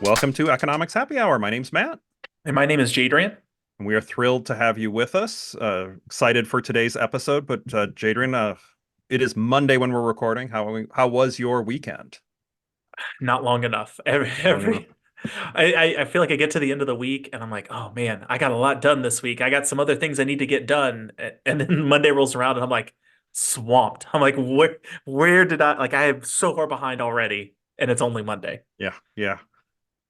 Welcome to Economics Happy Hour. My name's Matt, And my name is Jadrian. and we are thrilled to have you with us. Excited for today's episode, but Jadrian, it is Monday when we're recording. How was your weekend? Not long enough. Every, Long enough. every I feel like I get to the end of the week and I'm like, oh man, I got a lot done this week. I got some other things I need to get done. And then Monday rolls around and I'm like swamped. I'm like, where did I am so far behind already, and it's only Monday. Yeah, yeah.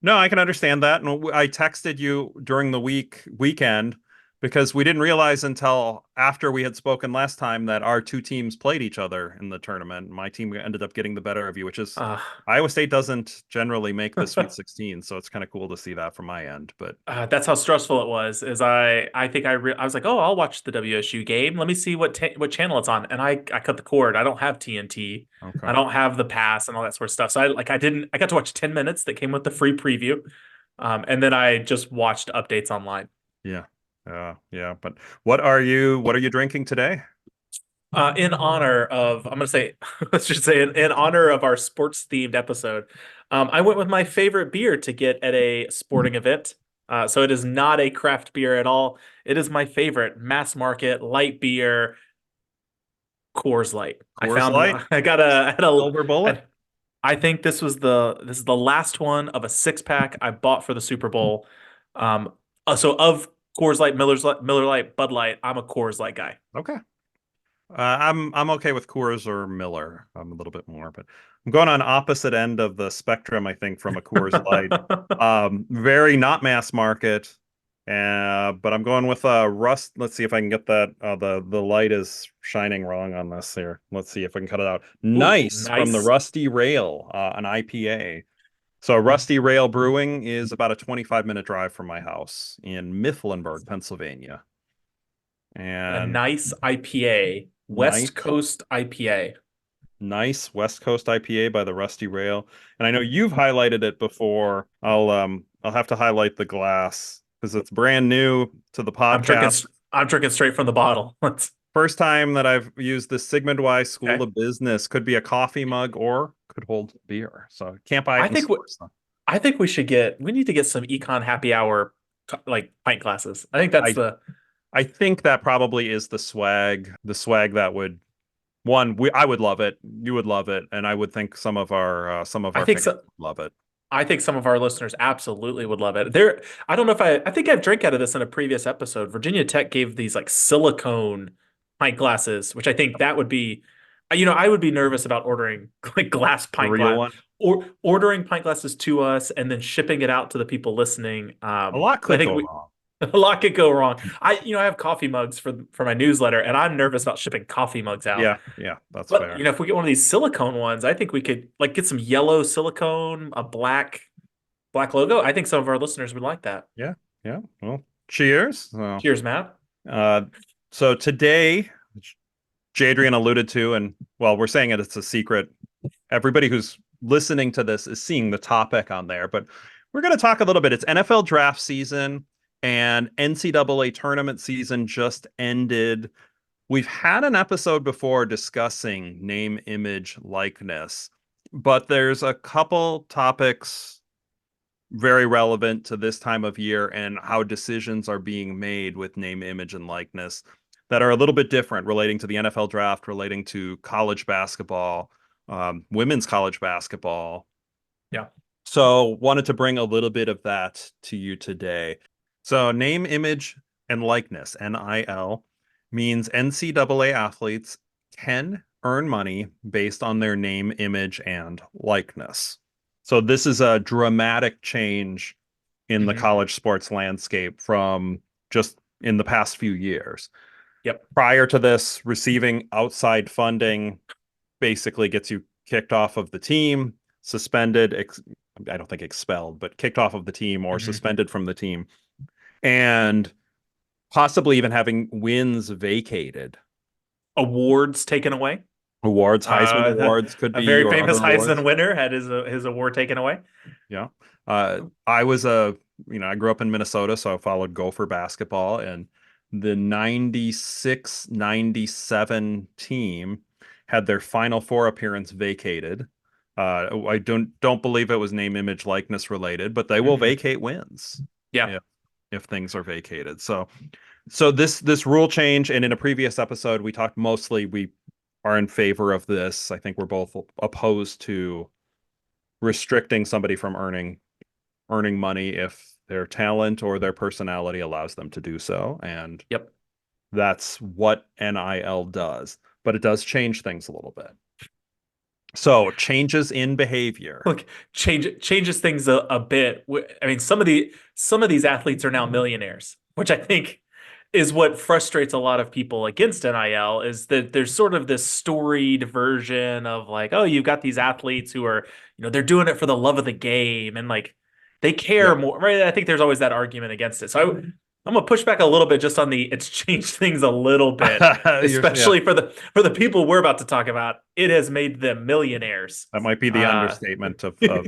No, I can understand that. And I texted you during the weekend because we didn't realize until after we had spoken last time that our two teams played each other in the tournament. My team ended up getting the better of you, which is Uh, Iowa State doesn't generally make the Sweet 16, so it's kind of cool to see that from my end. But that's how stressful it was. Is I think I was like, oh, I'll watch the WSU game. Let me see what channel it's on. And I cut the cord. I don't have TNT. I okay, don't have the pass and all that sort of stuff. So I got to watch 10 minutes that came with the free preview. And then I just watched updates online. yeah, yeah. But what are you drinking today? In honor of, I'm gonna say, let's just say in honor of our sports themed episode, I went with my favorite beer to get at a sporting event. So it is not a craft beer at all. It is my favorite mass market light beer, Coors Light. I Coors found Light, I got a had a Silver Bullet. I think this is the last one of a six pack I bought for the Super Bowl. So of Coors Light, Miller Light, Bud Light, I'm a Coors Light guy. Okay. I'm okay with Coors or Miller. I'm a little bit more, but I'm going on opposite end of the spectrum, I think, from a Coors Light. Very not mass market. But I'm going with Rust. Let's see if I can get that. The light is shining wrong on this here. Let's see if I can cut it out. Ooh, Nice from the nice. Rusty Rail, an IPA. So Rusty Rail Brewing is about a 25-minute drive from my house in Mifflinburg, Pennsylvania. A And nice IPA, West nice Coast IPA. Nice West Coast IPA by the Rusty Rail. And I know you've highlighted it before. I'll have to highlight the glass because it's brand new to the I'm drinking podcast. I'm drinking straight from the bottle. Let's First time that I've used the Sigmund Y School okay. of Business. Could be a coffee mug or could hold beer. So can't buy it I in think stores though. I think we need to get some econ happy hour like pint glasses. I think that's I the I think that probably is the swag that would I would love it. You would love it, and I would think some of I our think fans so. would love it. I think some of our listeners absolutely would love it. I don't know if I think I've drank out of this in a previous episode. Virginia Tech gave these like silicone pint glasses, which I think that would be, I would be nervous about ordering like glass The pint real glass one. or ordering pint glasses to us and then shipping it out to the people listening. A lot I could think go we wrong. a lot could go wrong. I have coffee mugs for my newsletter, and I'm nervous about shipping coffee mugs out. Yeah, yeah, that's But fair. if we get one of these silicone ones, I think we could like get some yellow silicone, a black logo. I think some of our listeners would like that. Yeah, yeah. Well, cheers. Cheers, Matt. Uh, so today, Jadrian alluded to, and well, we're saying it's a secret. Everybody who's listening to this is seeing the topic on there, but we're going to talk a little bit. It's NFL draft season and NCAA tournament season just ended. We've had an episode before discussing name, image, likeness, but there's a couple topics very relevant to this time of year and how decisions are being made with name, image, and likeness that are a little bit different relating to the NFL draft, relating to college basketball, women's college basketball. Yeah. So, wanted to bring a little bit of that to you today. So, name, image, and likeness, NIL, means NCAA athletes can earn money based on their name, image, and likeness. So this is a dramatic change in the Hmm. college sports landscape from just in the past few years. Yep. Prior to this, receiving outside funding basically gets you kicked off of the team, suspended, I don't think expelled, but kicked off of the team or Hmm. suspended from the team, and possibly even having wins vacated. Awards taken away. Awards, Heisman Uh, Awards could a be, very or other famous awards. Heisman winner had his award taken away. Yeah. I was I grew up in Minnesota, so I followed Gopher basketball, and the 96-97 team had their Final Four appearance vacated I don't believe it was name, image, likeness related, but they will vacate wins. Yeah. If things are vacated. So this rule change, and in a previous episode, we talked mostly we are in favor of this. I think we're both opposed to restricting somebody from earning money if their talent or their personality allows them to do so. And Yep. that's what NIL does. But it does change things a little bit. So changes in behavior. Look, changes things a bit. I mean, some of these athletes are now millionaires, which I think is what frustrates a lot of people against NIL, is that there's sort of this storied version of like, oh, you've got these athletes who are, they're doing it for the love of the game, and like they care more, right? I think there's always that argument against it. So I'm gonna push back a little bit just on it's changed things a little bit, especially for the people we're about to talk about. It has made them millionaires. That might be the understatement of yeah.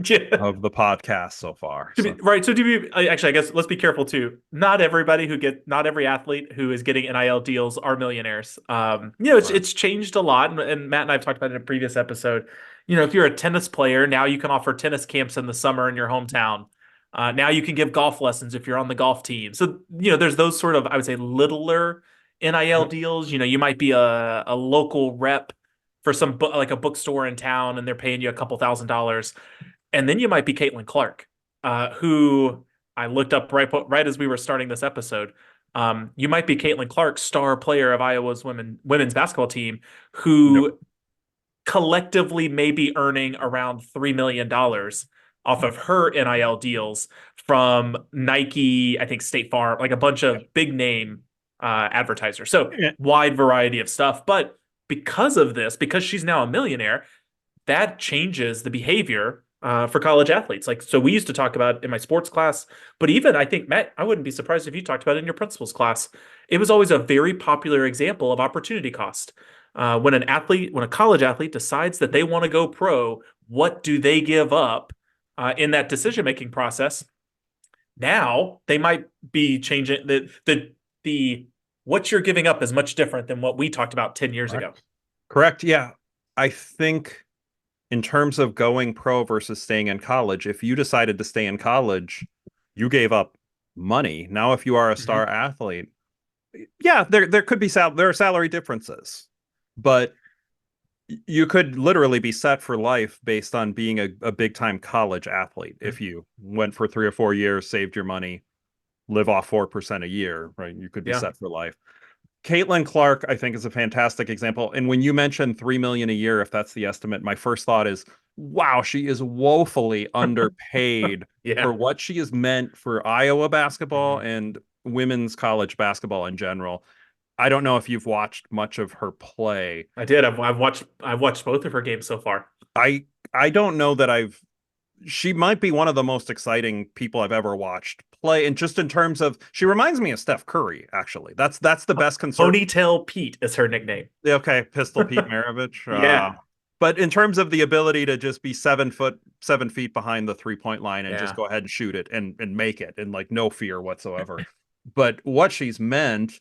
of the podcast so far. Right. So actually, I guess let's be careful too. Not every athlete who is getting NIL deals are millionaires. It's changed a lot, and Matt and I have talked about it in a previous episode. If you're a tennis player, now you can offer tennis camps in the summer in your hometown. Now you can give golf lessons if you're on the golf team. So, there's those sort of, I would say, littler NIL deals. You might be a local rep for some like a bookstore in town, and they're paying you a couple $1,000s. And then you might be Caitlin Clark, who I looked up right as we were starting this episode. You might be Caitlin Clark, star player of Iowa's women's basketball team, who collectively may be earning around $3 million off of her NIL deals from Nike, I think State Farm, like a bunch of big name advertisers. So wide variety of stuff. But because of this, because she's now a millionaire, that changes the behavior for college athletes. Like, so we used to talk about in my sports class, but even I think, Matt, I wouldn't be surprised if you talked about it in your principles class. It was always a very popular example of opportunity cost. When a college athlete decides that they want to go pro, what do they give up in that decision-making process? Now they might be changing the what you're giving up is much different than what we talked about 10 years ago. Correct. Yeah. I think in terms of going pro versus staying in college, if you decided to stay in college, you gave up money. Now, if you are a star athlete, yeah, there could be there are salary differences, but you could literally be set for life based on being a big time college athlete. If you went for 3 or 4 years, saved your money, live off 4% a year, right? You could be set for life. Caitlin Clark, I think, is a fantastic example. And when you mentioned $3 million a year, if that's the estimate, my first thought is, wow, she is woefully underpaid for what she has meant for Iowa basketball and women's college basketball in general. I don't know if you've watched much of her play. I did. I've watched both of her games so far. I don't know that she might be one of the most exciting people I've ever watched play. And just in terms of, she reminds me of Steph Curry, actually. That's the best concern. Ponytail Pete is her nickname. Okay, Pistol Pete Maravich. Yeah. But in terms of the ability to just be 7 feet behind the 3-point line and just go ahead and shoot it and make it, and like no fear whatsoever. But what she's meant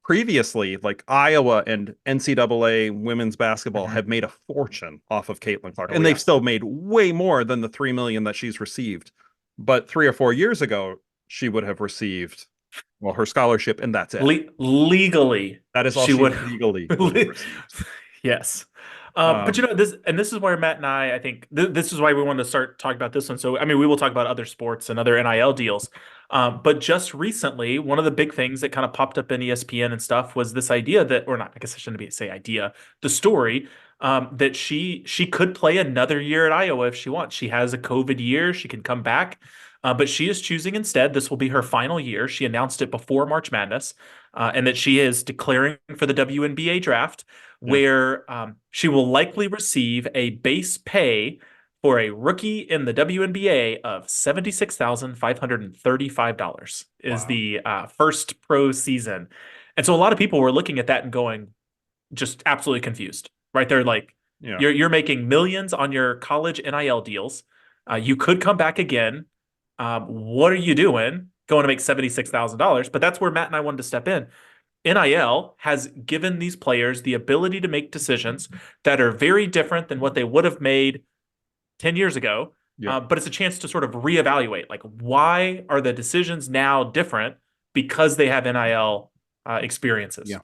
previously, like Iowa and NCAA women's basketball have made a fortune off of Caitlin Clark, and they've still made way more than the $3 million that she's received. But 3 or 4 years ago, she would have received her scholarship, and that's it. Legally, that is all she would legally. Yes. But this is where Matt and I think this is why we wanted to start talking about this one. So, I mean, we will talk about other sports and other NIL deals. But just recently, one of the big things that kind of popped up in ESPN and stuff was this idea that, or not, I guess I shouldn't say idea, the story that she could play another year at Iowa if she wants. She has a COVID year. She can come back. But she is choosing instead, this will be her final year. She announced it before March Madness, and that she is declaring for the WNBA draft, where she will likely receive a base pay for a rookie in the WNBA of $76,535 is the first pro season. And so a lot of people were looking at that and going just absolutely confused, right? They're like, you're making millions on your college NIL deals. You could come back again. What are you doing going to make $76,000? But that's where Matt and I wanted to step in. NIL has given these players the ability to make decisions that are very different than what they would have made 10 years ago. Yep. But it's a chance to sort of reevaluate, like, why are the decisions now different because they have NIL experiences? Yeah.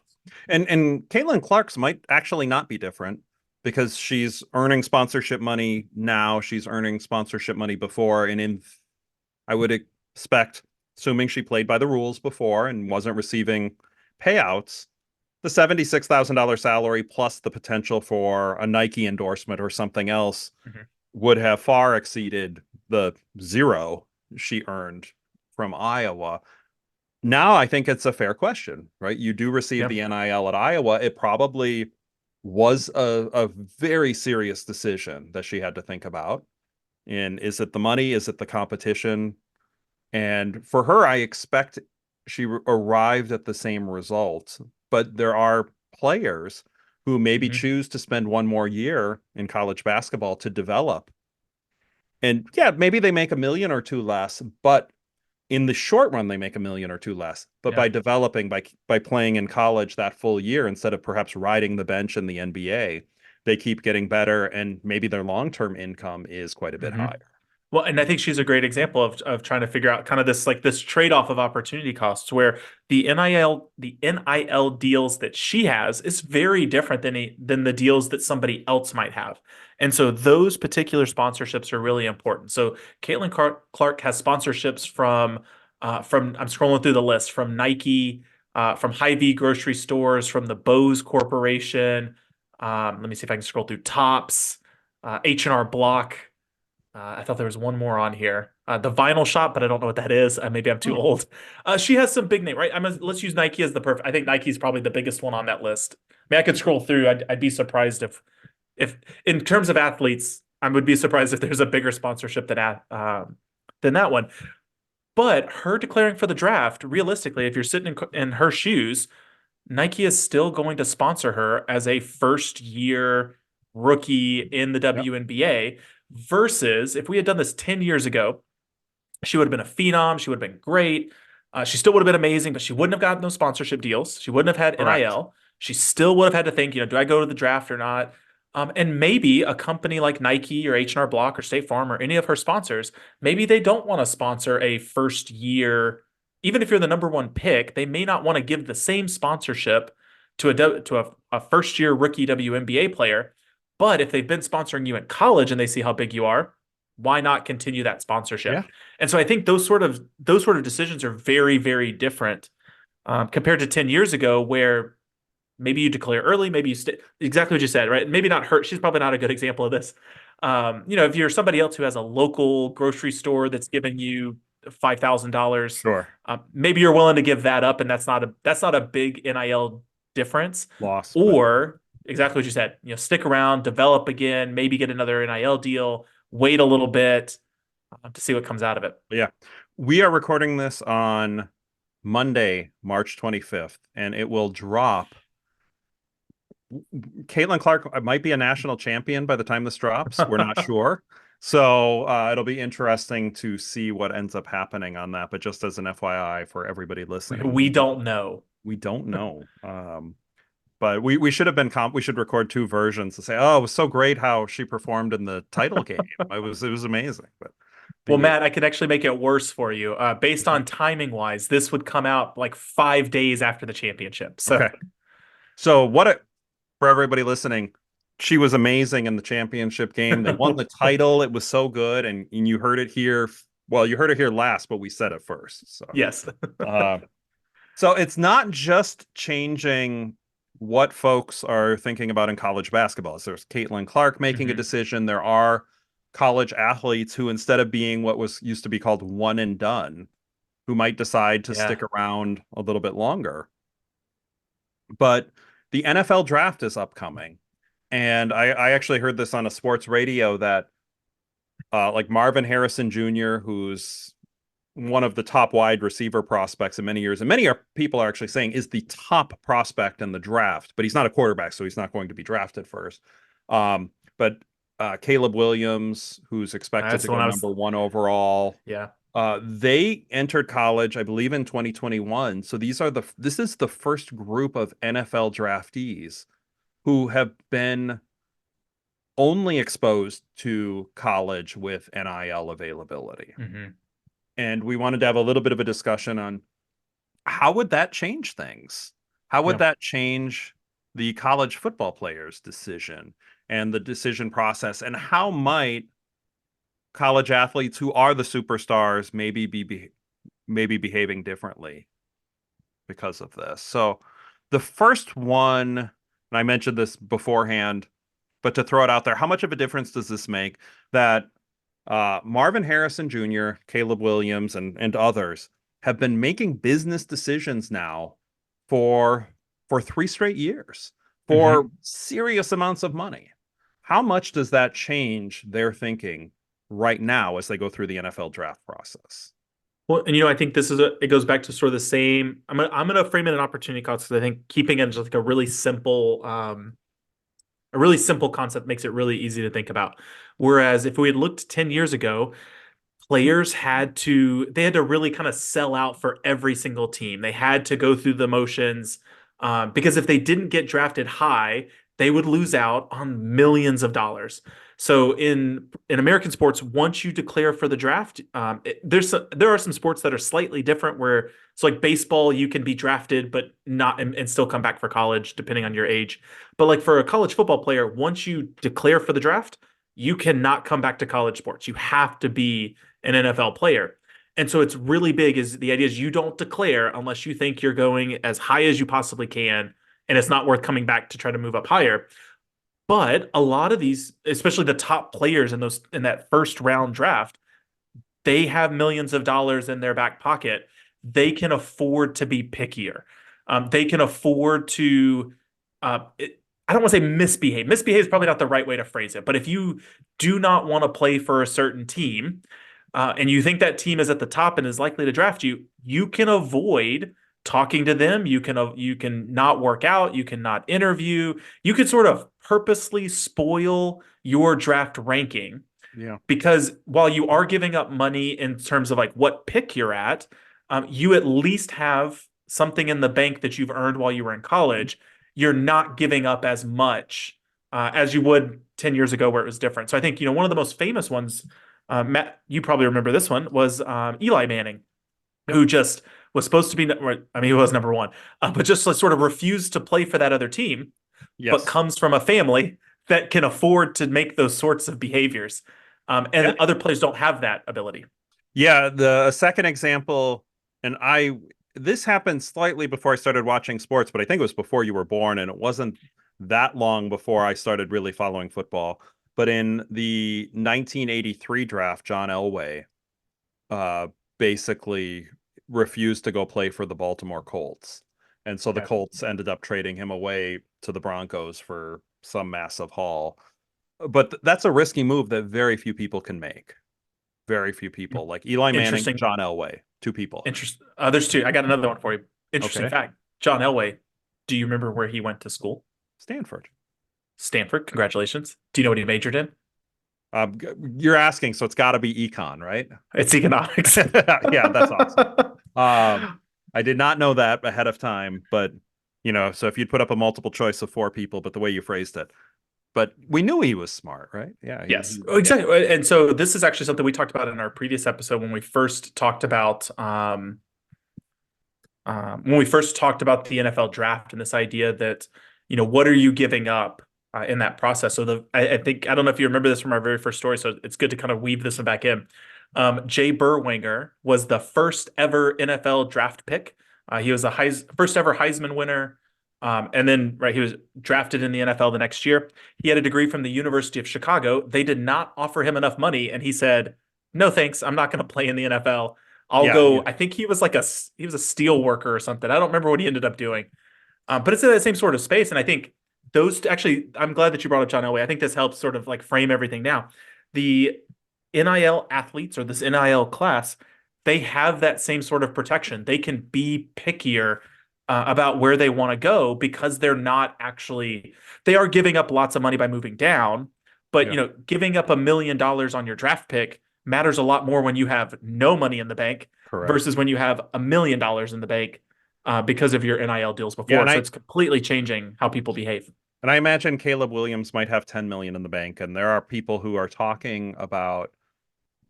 And Caitlin Clark's might actually not be different because she's earning sponsorship money now. She's earning sponsorship money before. And I would expect, assuming she played by the rules before and wasn't receiving payouts, the $76,000 salary plus the potential for a Nike endorsement or something else Mhm. would have far exceeded the zero she earned from Iowa. Now I think it's a fair question, right? You do receive Yeah. the NIL at Iowa. It probably was a very serious decision that she had to think about. And is it the money? Is it the competition? And for her, I expect she arrived at the same result. But there are players who maybe Mhm. choose to spend one more year in college basketball to develop. And yeah, maybe they make a million or two less, but in the short run, they make a million or two less. But Yeah. by developing, by playing in college that full year instead of perhaps riding the bench in the NBA, they keep getting better, and maybe their long-term income is quite a bit Mhm. higher. Well, and I think she's a great example of trying to figure out kind of this, like, this trade-off of opportunity costs, where the NIL deals that she has is very different than the deals that somebody else might have. And so those particular sponsorships are really important. So Caitlin Clark has sponsorships from I'm scrolling through the list, from Nike, from Hy-Vee grocery stores, from the Bose Corporation. Let me see if I can scroll through Tops, H&R Block. I thought there was one more on here. The Vinyl Shop, but I don't know what that is. Maybe I'm too Hmm. old. She has some big name, right? Let's use Nike as the perfect. I think Nike's probably the biggest one on that list. I mean, I could scroll through. I'd be surprised if in terms of athletes, I would be surprised if there's a bigger sponsorship than that one. But her declaring for the draft, realistically, if you're sitting in her shoes, Nike is still going to sponsor her as a first year rookie in the Yep. WNBA. Versus if we had done this 10 years ago, she would have been a phenom. She would have been great. She still would have been amazing, but she wouldn't have gotten those sponsorship deals. She wouldn't have had Correct. NIL. She still would have had to think, do I go to the draft or not? And maybe a company like Nike or H&R Block or State Farm or any of her sponsors, maybe they don't want to sponsor a first year. Even if you're the number one pick, they may not want to give the same sponsorship to a first year rookie WNBA player. But if they've been sponsoring you in college and they see how big you are, why not continue that Yeah. sponsorship? And so I think those sort of decisions are very, very different, compared to 10 years ago, where maybe you declare early, maybe you stay exactly what you said, right? Maybe not her. She's probably not a good example of this. If you're somebody else who has a local grocery store that's giving you $5,000, Sure. maybe you're willing to give that up, and that's not a big NIL difference. Loss, but Or exactly what you said, stick around, develop again, maybe get another NIL deal, wait a little bit, to see what comes out of it. yeah. We are recording this on Monday, March 25th, and it will drop. Caitlin Clark might be a national champion by the time this drops. We're not sure. So it'll be interesting to see what ends up happening on that. But just as an FYI for everybody listening, We don't know. we don't know. But we should have been we should record two versions to say, oh, it was so great how she performed in the title game. It was amazing. But Well, the Matt, I could actually make it worse for you. Based on timing wise, this would come out like 5 days after the championship. So, okay. So for everybody listening, she was amazing in the championship game. They won the title. It was so good, and you heard it here. Well, you heard it here last, but we said it first. So, yes. uh, so it's not just changing what folks are thinking about in college basketball. So there's Caitlin Clark making a Mhm. decision. There are college athletes who, instead of being what was used to be called one and done, who might decide to Yeah. stick around a little bit longer. But the NFL draft is upcoming. And I actually heard this on a sports radio that like Marvin Harrison Jr., who's one of the top wide receiver prospects in many years, and people are actually saying is the top prospect in the draft, but he's not a quarterback, so he's not going to be drafted first. But Caleb Williams, who's expected That's to the one go I was. number one overall, Yeah. they entered college, I believe, in 2021. So this is the first group of NFL draftees who have been only exposed to college with NIL availability. Hmm. And we wanted to have a little bit of a discussion on how would that change things? How would Yeah. that change the college football players' decision and the decision process? And how might college athletes who are the superstars maybe behaving differently because of this? So the first one, and I mentioned this beforehand, but to throw it out there, how much of a difference does this make that Marvin Harrison Jr., Caleb Williams, and others have been making business decisions now for 3 straight years for Hmm. serious amounts of money? How much does that change their thinking right now as they go through the NFL draft process? Well, and I think it goes back to sort of the same. I'm gonna frame it an opportunity cost because I think keeping it just like a really simple concept makes it really easy to think about. Whereas if we had looked 10 years ago, players they had to really kind of sell out for every single team. They had to go through the motions because if they didn't get drafted high, they would lose out on millions of dollars. So in American sports, once you declare for the draft, there are some sports that are slightly different where it's like baseball, you can be drafted but not and still come back for college depending on your age. But like for a college football player, once you declare for the draft, you cannot come back to college sports. You have to be an NFL player. And so it's really big is the idea is you don't declare unless you think you're going as high as you possibly can and it's not worth coming back to try to move up higher. But a lot of these, especially the top players in that first round draft, they have millions of dollars in their back pocket. They can afford to be pickier. They can afford to I don't want to say misbehave. Misbehave is probably not the right way to phrase it. But if you do not want to play for a certain team, and you think that team is at the top and is likely to draft you, you can avoid talking to them. You can not work out. You can not interview. You could sort of purposely spoil your draft ranking Yeah. because while you are giving up money in terms of like what pick you're at, you at least have something in the bank that you've earned while you were in college. You're not giving up as much as you would 10 years ago where it was different. So I think, one of the most famous ones, Matt, you probably remember this one, was Eli Manning, Yep. who just was supposed to be, I mean, he was number one, but just like, sort of refused to play for that other team, but Yes. comes from a family that can afford to make those sorts of behaviors. And And other players don't have that ability. yeah, the second example, and this happened slightly before I started watching sports, but I think it was before you were born, and it wasn't that long before I started really following football. But in the 1983 draft, John Elway uh, basically refused to go play for the Baltimore Colts. And so the Okay. Colts ended up trading him away to the Broncos for some massive haul. But that's a risky move that very few people can make. Very few people, like Eli Manning, Interesting. John Elway, two people. There's two. I got another one for you. Interesting Okay. fact. John Elway. Do you remember where he went to school? Stanford. Stanford. Congratulations. Do you know what he majored in? You're asking, so it's got to be econ, right? It's economics. Yeah, that's awesome. I did not know that ahead of time, but so if you'd put up a multiple choice of four people, but the way you phrased it, but we knew he was smart, right? Yeah, Yes, yeah, exactly. And so this is actually something we talked about in our previous episode when we first talked about the NFL draft and this idea that, what are you giving up in that process? So I think, I don't know if you remember this from our very first story, so it's good to kind of weave this one back in. Jay Berwanger was the first ever NFL draft pick. He was the first ever Heisman winner. And then, right, he was drafted in the NFL the next year. He had a degree from the University of Chicago. They did not offer him enough money, and he said, "No, thanks. I'm not going to play in the NFL. I'll yeah, go." I think he was he was a steel worker or something. I don't remember what he ended up doing, but it's in that same sort of space. And I think I'm glad that you brought up John Elway. I think this helps sort of like frame everything now. The NIL athletes or this NIL class, they have that same sort of protection. They can be pickier about where they want to go because they are giving up lots of money by moving down. But yeah. giving up $1 million on your draft pick matters a lot more when you have no money in the bank Correct. versus when you have $1 million in the bank because of your NIL deals Yeah, before. and So I it's completely changing how people behave. And I imagine Caleb Williams might have 10 million in the bank, and there are people who are talking about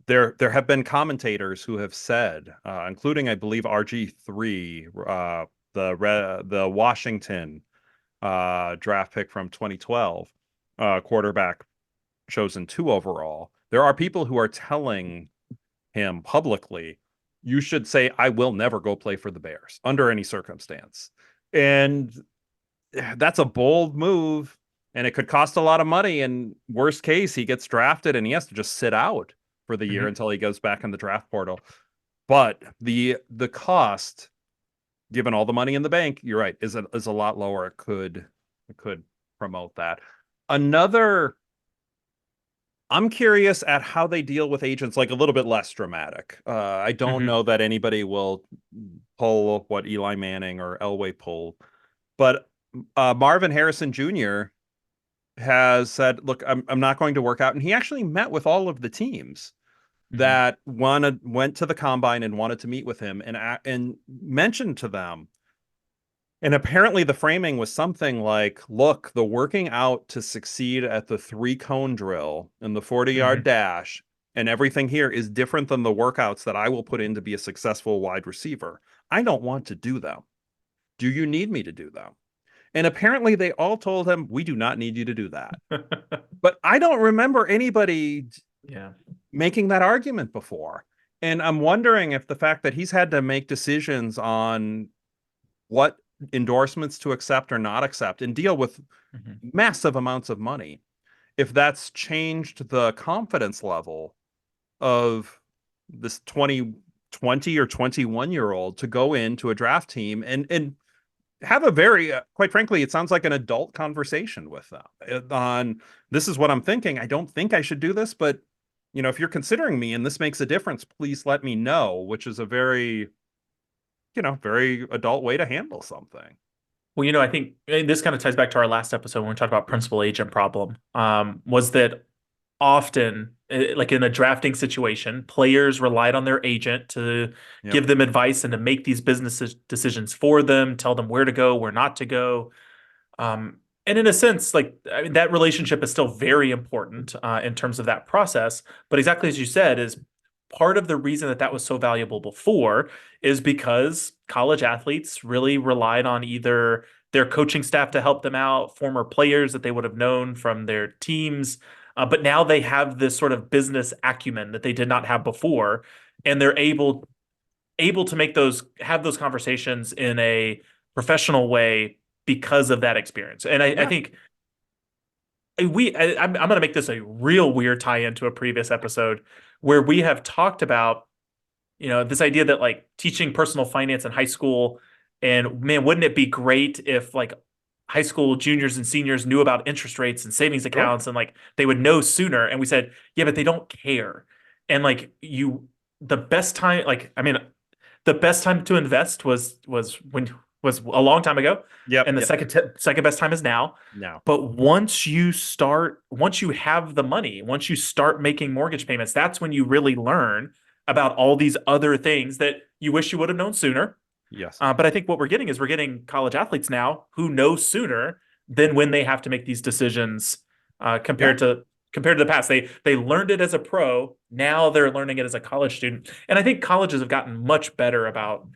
there have been commentators who have said, including I believe RG3, the Washington draft pick from 2012, quarterback chosen 2 overall. There are people who are telling him publicly, you should say, I will never go play for the Bears under any circumstance. And that's a bold move, and it could cost a lot of money. And worst case, he gets drafted and he has to just sit out for the year Mhm. until he goes back in the draft portal. But the cost, given all the money in the bank, you're right, is a lot lower. It could promote that. Another, I'm curious at how they deal with agents, like a little bit less dramatic. I don't Mhm. know that anybody will pull what Eli Manning or Elway pulled, but Marvin Harrison Jr. has said, "Look, I'm not going to work out," and he actually met with all of the teams Mhm. that went to the combine and wanted to meet with him, and mentioned to them. And apparently, the framing was something like, "Look, the working out to succeed at the 3-cone drill and the 40-yard Mhm. dash and everything here is different than the workouts that I will put in to be a successful wide receiver. I don't want to do them. Do you need me to do them?" And apparently, they all told him, "We do not need you to do that." But I don't remember anybody Yeah. making that argument before. And I'm wondering if the fact that he's had to make decisions on what endorsements to accept or not accept and deal with Mhm. massive amounts of money, if that's changed the confidence level of this 20 or 21-year-old to go into a draft team and have a very, quite frankly, it sounds like an adult conversation with them on, this is what I'm thinking. I don't think I should do this, but if you're considering me and this makes a difference, please let me know, which is a very, very adult way to handle something. Well, I think and this kind of ties back to our last episode when we talked about principal agent problem. Was that often, like in a drafting situation, players relied on their agent to Yep. give them advice and to make these business decisions for them, tell them where to go, where not to go. And in a sense, like I mean, that relationship is still very important in terms of that process. But exactly as you said, is part of the reason that that was so valuable before is because college athletes really relied on either their coaching staff to help them out, former players that they would have known from their teams. But now they have this sort of business acumen that they did not have before, and they're able to make those have those conversations in a professional way because of that experience. And I Yeah. think I'm going to make this a real weird tie into a previous episode where we have talked about, this idea that like teaching personal finance in high school, and man, wouldn't it be great if like high school juniors and seniors knew about interest rates and savings Sure. accounts and like they would know sooner. And we said, yeah, but they don't care. And like the best time, like, I mean, the best time to invest was a long time ago, Yep. and the Yep. second best time is now. No. But once you have the money, once you start making mortgage payments, that's when you really learn about all these other things that you wish you would have known sooner. Yes. But I think what we're getting college athletes now who know sooner than when they have to make these decisions Yeah. compared to the past. They learned it as a pro. Now they're learning it as a college student. And I think colleges have gotten much better about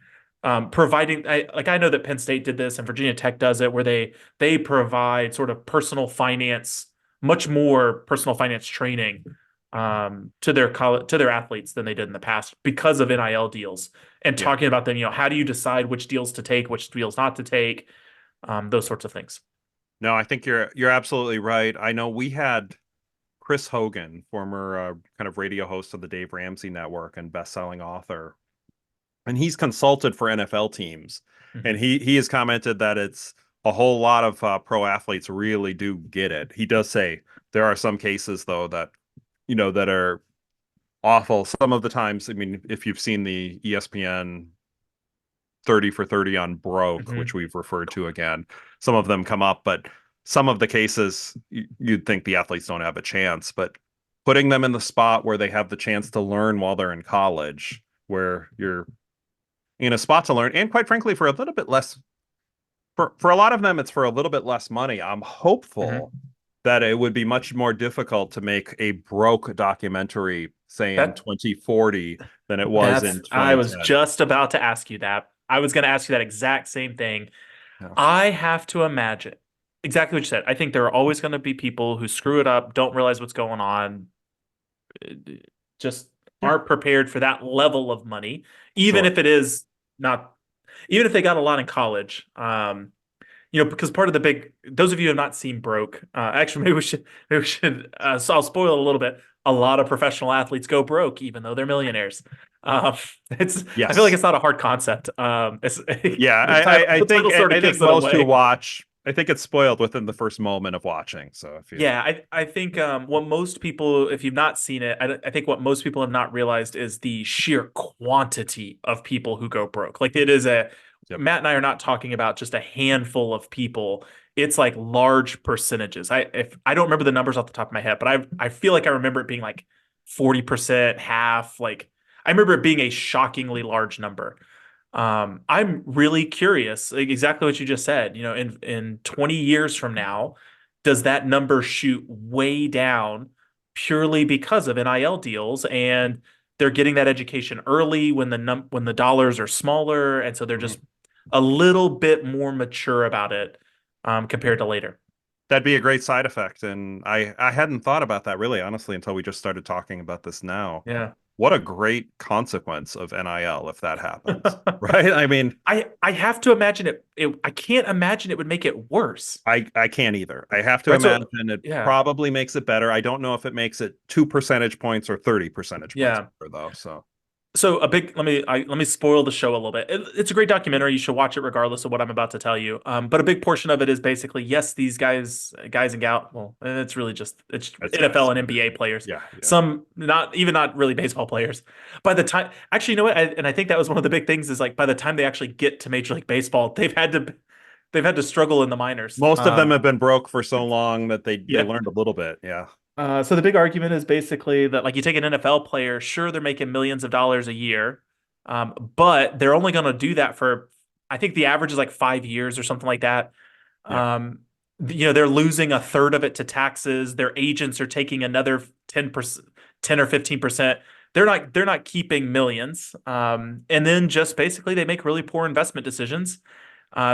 providing. I know that Penn State did this and Virginia Tech does it, where they provide sort of personal finance, much more personal finance training to their college to their athletes than they did in the past because of NIL deals and Yeah. talking about them. How do you decide which deals to take, which deals not to take, those sorts of things. No, I think you're absolutely right. I know we had Chris Hogan, former kind of radio host of the Dave Ramsey Network and best-selling author, and he's consulted for NFL teams, and Mhm. he has commented that it's a whole lot of pro athletes really do get it. He does say there are some cases though that that are awful. Some of the times, I mean, if you've seen the ESPN 30 for 30 on broke, which Mhm. we've referred to again, some of them come up, but some of the cases you'd think the athletes don't have a chance, but putting them in the spot where they have the chance to learn while they're in college, where you're in a spot to learn, and quite frankly, for a little bit less for a lot of them, it's for a little bit less money. I'm hopeful Mhm. that it would be much more difficult to make a broke documentary, say in That 2040, than it was in I was 2010. just about to ask you that. I was going to ask you that exact same thing. Yeah. I have to imagine exactly what you said. I think there are always going to be people who screw it up, don't realize what's going on, uh, just Yeah, aren't prepared for that level of money, even sure. if it is not, even if they got a lot in college. Because part of the big, those of you who have not seen Broke, actually, so I'll spoil it a little bit. A lot of professional athletes go broke, even though they're millionaires. I feel like Yes. it's not a hard concept. Yeah, The title, I the think title sort of I think gives it most who away. watch, I think it's spoiled within the first moment of watching. So if you, Yeah, I think what most people, if you've not seen it, I think what most people have not realized is the sheer quantity of people who go broke. Like it is yep. Matt and I are not talking about just a handful of people. It's like large percentages. I don't remember the numbers off the top of my head, but I feel like I remember it being like 40%, half. Like I remember it being a shockingly large number. I'm really curious, like exactly what you just said. In 20 years from now, does that number shoot way down purely because of NIL deals and they're getting that education early when when the dollars are smaller, and so they're Mhm. just a little bit more mature about it compared to later. That'd be a great side effect. And I hadn't thought about that really, honestly, until we just started talking about this now. Yeah. What a great consequence of NIL if that happens, right? I mean, I have to imagine I can't imagine it would make it worse. I can't either. I have to Right. So imagine it yeah. probably makes it better. I don't know if it makes it 2 percentage points or 30 percentage points Yeah. better though. So So a big let me spoil the show a little bit. It's a great documentary. You should watch it regardless of what I'm about to tell you. But a big portion of it is basically yes, these guys and gal. Well, and it's really just it's that's NFL guys. and NBA players. Yeah, yeah. Some not really baseball players. By the time, actually, you know what? And I think that was one of the big things is like by the time they actually get to Major League Baseball, they've had to struggle in the minors. Most of them have been broke for so long that they Yeah. learned a little bit. Yeah. So the big argument is basically that like you take an NFL player, sure they're making millions of dollars a year, but they're only going to do that for I think the average is like 5 years or something like that. Yeah. They're losing a third of it to taxes. Their agents are taking another 10%, 10 or 15%. They're not keeping millions. And then just basically they make really poor investment decisions.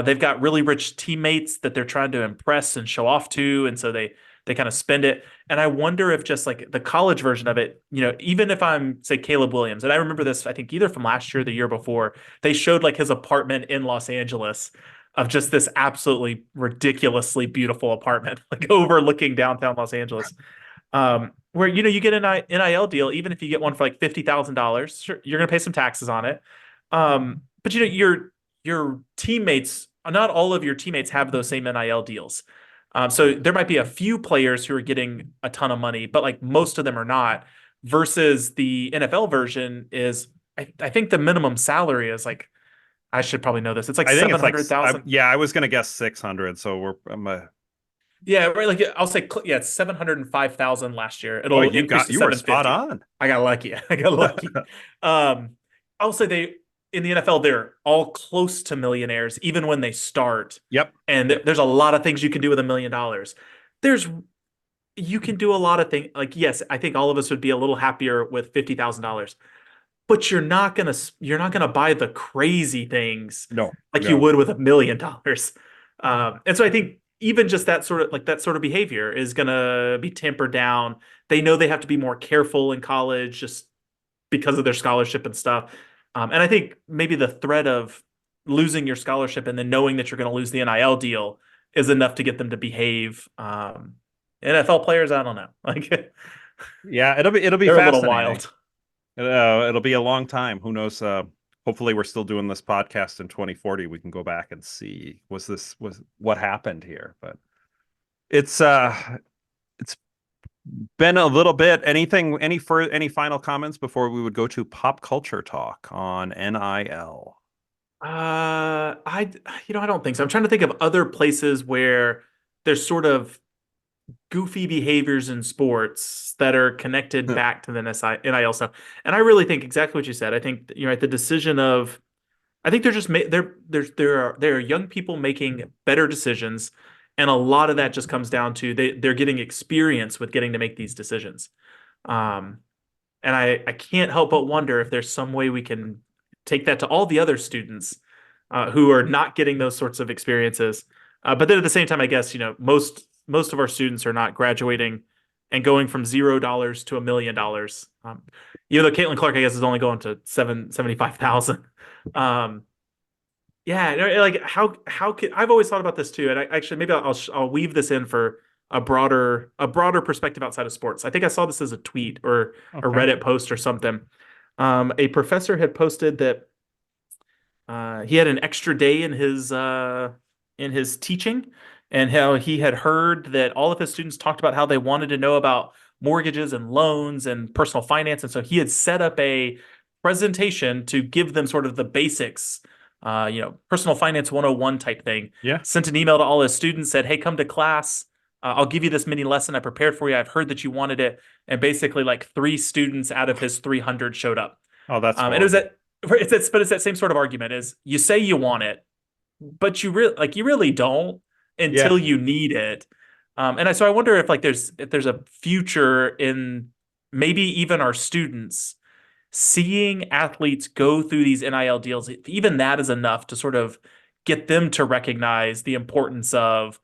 They've got really rich teammates that they're trying to impress and show off to, and so they kind of spend it. And I wonder if just like the college version of it, even if I'm say Caleb Williams, and I remember this, I think either from last year or the year before, they showed like his apartment in Los Angeles of just this absolutely ridiculously beautiful apartment, like overlooking downtown Los Angeles. Where you get an NIL deal, even if you get one for like $50,000, sure, you're gonna pay some taxes on it. But your teammates, not all of your teammates have those same NIL deals. So there might be a few players who are getting a ton of money, but like most of them are not. Versus the NFL version is, I think the minimum salary is like I should probably know this. It's like I think seven it's like hundred thousand. yeah, I was gonna guess 600. So Yeah, right. Like I'll say, yeah, it's 705,000 last year. oh, It'll increase to you were spot 750. on. I got lucky. I got lucky. Um, I'll say they in the NFL they're all close to millionaires even when they start. Yep. And Yep. there's a lot of things you can do with $1 million. There's You can do a lot of things. Like yes, I think all of us would be a little happier with $50,000, but you're not gonna buy the crazy things No, like you no. would with $1 million. And so I think even just that sort of behavior is gonna be tempered down. They know they have to be more careful in college just because of their scholarship and stuff. And I think maybe the threat of losing your scholarship and then knowing that you're going to lose the NIL deal is enough to get them to behave. NFL players, I don't know, like Yeah, it'll be they're a little fascinating. wild. It'll be a long time. Who knows? Hopefully, we're still doing this podcast in 2040. We can go back and see was what happened here. But it's been a little bit. Any final comments before we would go to pop culture talk on NIL? I don't think so. I'm trying to think of other places where there's sort of goofy behaviors in sports that are connected back to the NIL stuff. And I really think exactly what you said. I think, the decision of I think they're just there are young people making better decisions, and a lot of that just comes down to they're getting experience with getting to make these decisions. Um, and I can't help but wonder if there's some way we can take that to all the other students who are not getting those sorts of experiences. But then at the same time, I guess, most of our students are not graduating and going from $0 to $1 million. Even though Caitlin Clark, I guess, is only going to 75,000. Um, yeah, like how could I've always thought about this too, and actually maybe I'll weave this in for a broader perspective outside of sports. I think I saw this as a tweet or a Okay. Reddit post or something. A professor had posted that he had an extra day in his teaching, and how he had heard that all of his students talked about how they wanted to know about mortgages and loans and personal finance, and so he had set up a presentation to give them sort of the basics, personal finance 101 type thing. Yeah. Sent an email to all his students, said, "Hey, come to class. I'll give you this mini lesson I prepared for you. I've heard that you wanted it." And basically, like three students out of his 300 showed up. Oh, that's And it was horrible. but it's that same sort of argument is you say you want it, but you really don't Yeah. until you need it. So I wonder if like there's a future in maybe even our students seeing athletes go through these NIL deals, if even that is enough to sort of get them to recognize the importance of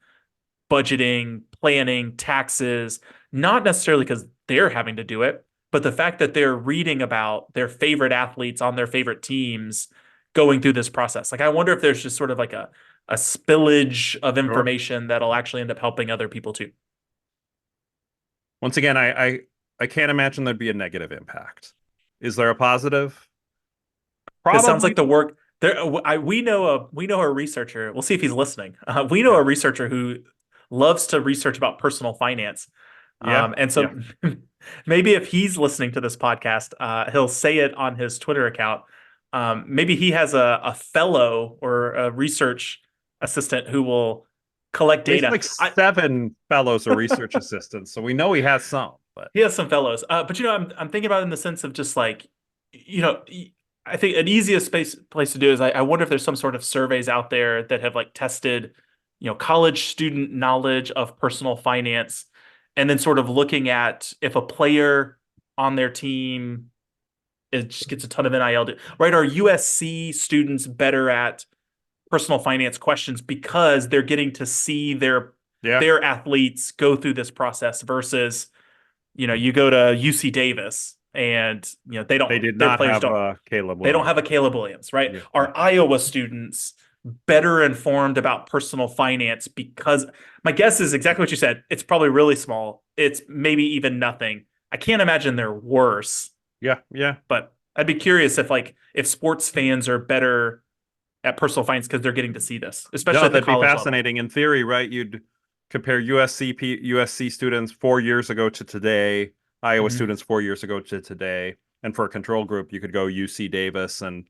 budgeting, planning, taxes, not necessarily because they're having to do it, but the fact that they're reading about their favorite athletes on their favorite teams going through this process. Like, I wonder if there's just sort of like a spillage of Sure. information that'll actually end up helping other people too. Once again, I can't imagine there'd be a negative impact. Is there a positive? Because it sounds like Probably. the work there. We know a researcher. We'll see if he's listening. We know Yeah. a researcher who loves to research about personal finance. Yeah. And Yeah. so maybe if he's listening to this podcast, he'll say it on his Twitter account. Maybe he has a fellow or a research assistant who will collect He's data. like 7 fellows or research assistants, so we know he has some. But He has some fellows, but I'm thinking about it in the sense of just like, you know, I think an easiest place to do is I wonder if there's some sort of surveys out there that have like tested, college student knowledge of personal finance, and then sort of looking at if a player on their team it just gets a ton of NIL, right? Are USC students better at personal finance questions because they're getting to see their yeah, their athletes go through this process versus you go to UC Davis and they they don't did their not players have don't Caleb they don't Williams. have a Caleb Williams, right? Yeah, yeah. Are Iowa students better informed about personal finance because my guess is exactly what you said. It's probably really small. It's maybe even nothing. I can't imagine they're worse, Yeah, yeah. but I'd be curious if sports fans are better at personal finance because they're getting to see this, especially No, at the that'd be college level. fascinating. In theory, right? You'd compare USC students 4 years ago to today, Iowa Mhm. students 4 years ago to today, and for a control group, you could go UC Davis and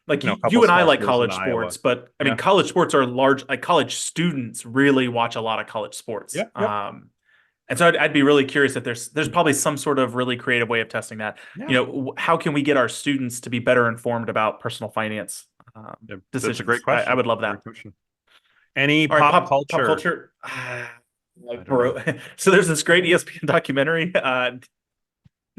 Like a couple you and I small like schools in college Iowa. sports, but I mean, Yeah, college sports are large. Like college students really watch a lot of college sports. yeah, yep, And so I'd be really curious if there's probably some sort of really creative way of testing that. yeah. How can we get our students to be better informed about personal finance Yeah, that's a great decisions? I question. would love Great that. question. Any All right, pop pop culture? culture. I don't know. So there's this great ESPN documentary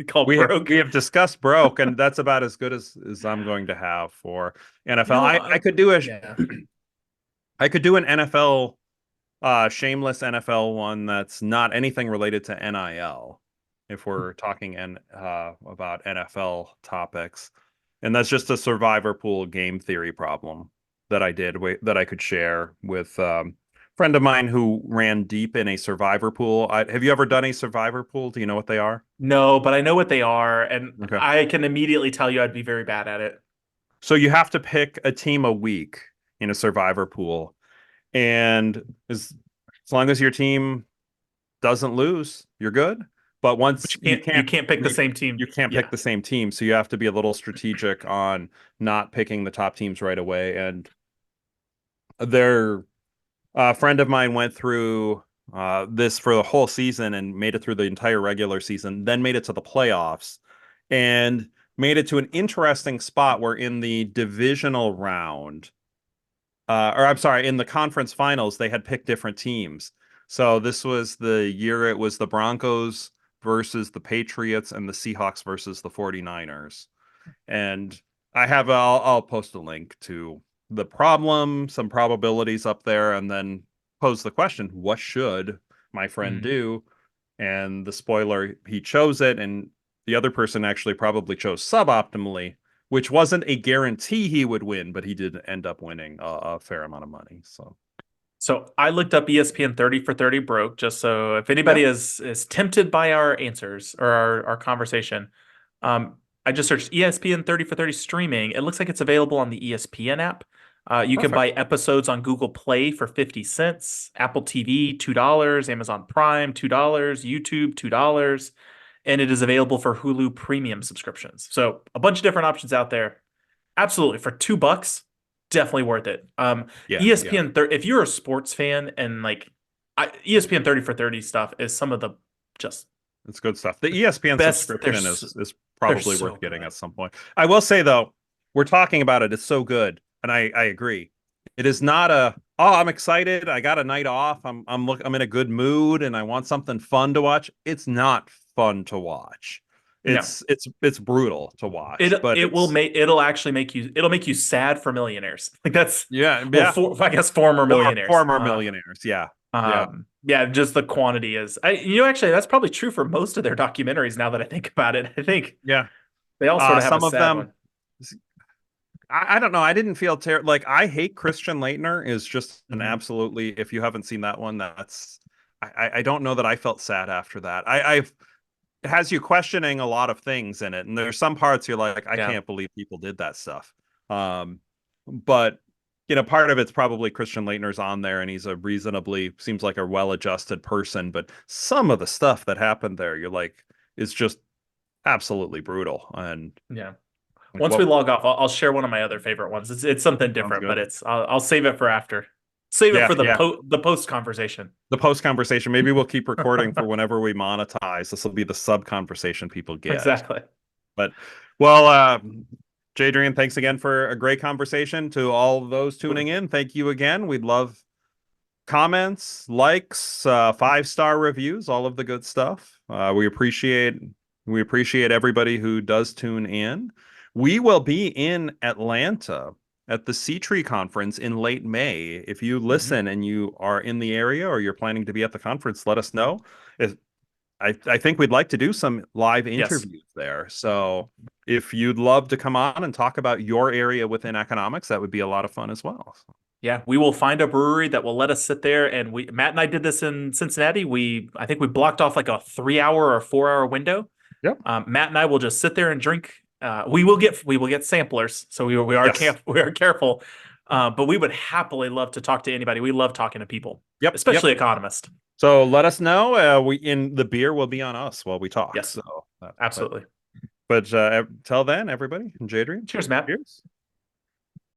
called We Broke. have discussed broke, and that's about as good as I'm going to have for NFL. I could do a Yeah. I could do an NFL shameless NFL one that's not anything related to NIL if we're talking about NFL topics. And that's just a survivor pool game theory problem that that I could share with friend of mine who ran deep in a survivor pool. Have you ever done a survivor pool? Do you know what they are? No, but I know what they are, and Okay. I can immediately tell you I'd be very bad at it. So you have to pick a team a week in a survivor pool. And as long as your team doesn't lose, you're good. But But once you can't pick the same team. you can't pick Yeah. the same team, so you have to be a little strategic on not picking the top teams right away. And their a friend of mine went through this for the whole season and made it through the entire regular season, then made it to the playoffs. And made it to an interesting spot where in the divisional round, or I'm sorry, in the conference finals, they had picked different teams. So this was the year it was the Broncos versus the Patriots and the Seahawks versus the 49ers. And I'll post a link to the problem, some probabilities up there, and then pose the question, what should my friend Mhm. do? And the spoiler, he chose it, and the other person actually probably chose suboptimally, which wasn't a guarantee he would win, but he did end up winning a fair amount of money. So I looked up ESPN 30 for 30 broke just so if Yeah. anybody is tempted by our answers or our conversation, I just searched ESPN 30 for 30 streaming. It looks like it's available on the ESPN app. You can Perfect. buy episodes on Google Play for 50 cents, Apple TV $2, Amazon Prime $2, YouTube $2, and it is available for Hulu premium subscriptions. So a bunch of different options out there. Absolutely, for $2, definitely worth it. Yeah. ESPN, if you're a sports fan and like ESPN 30 for 30 stuff is some of the just It's good stuff. The ESPN best. subscription is They're probably so worth getting good. at some point. I will say though, we're talking about it. It's so good, and I agree. It is not a I'm excited. I got a night off. I'm in a good mood, and I want something fun to watch. It's not fun to watch. No, It's brutal to it watch, but it will it's make it'll make you sad for millionaires. Like that's well, yeah. I guess former millionaires. Former millionaires. Yeah. Yeah, just the quantity is. Actually, that's probably true for most of their documentaries. Now that I think about it, I think Yeah. they all sort of have a Some of sad them. one. I don't know. I didn't feel terrible. Like I hate Christian Leitner is just an Mhm. absolutely. If you haven't seen that one, that's. I don't know that I felt sad after that. I've it has you questioning a lot of things in it, and there's some parts you're like, I Yeah. can't believe people did that stuff. But part of it's probably Christian Leitner's on there, and he's a reasonably seems like a well-adjusted person. But some of the stuff that happened there, you're like, is just absolutely brutal. And Yeah. like, Once we well, log off, I'll share one of my other favorite ones. It's something sounds different, but good. I'll save it for after. Save it Yeah, for yeah. the post conversation. The post conversation. Maybe we'll keep recording for whenever we monetize. This will be the sub conversation people get. Exactly. But well, Jadrian, thanks again for a great conversation. To all those tuning in, thank you again. We'd love comments, likes, 5-star reviews, all of the good stuff. We appreciate everybody who does tune in. We will be in Atlanta at the C Tree conference in late May. If you Mhm. listen and you are in the area or you're planning to be at the conference, let us know. I think we'd like to do some live Yes. interviews there. So if you'd love to come on and talk about your area within economics, that would be a lot of fun as well. Yeah, we will find a brewery that will let us sit there. And Matt and I did this in Cincinnati. I think we blocked off like a 3 hour or 4 hour window. Yep. Matt and I will just sit there and drink. We will get samplers, so Yes. we are careful. But we would happily love to talk to anybody. We love talking to people, Yep. Yep. especially economists. So let us know. We in the beer will be on us while we talk. Yes, So, but absolutely. till then, everybody, enjoy your dream. Cheers, Matt. Cheers.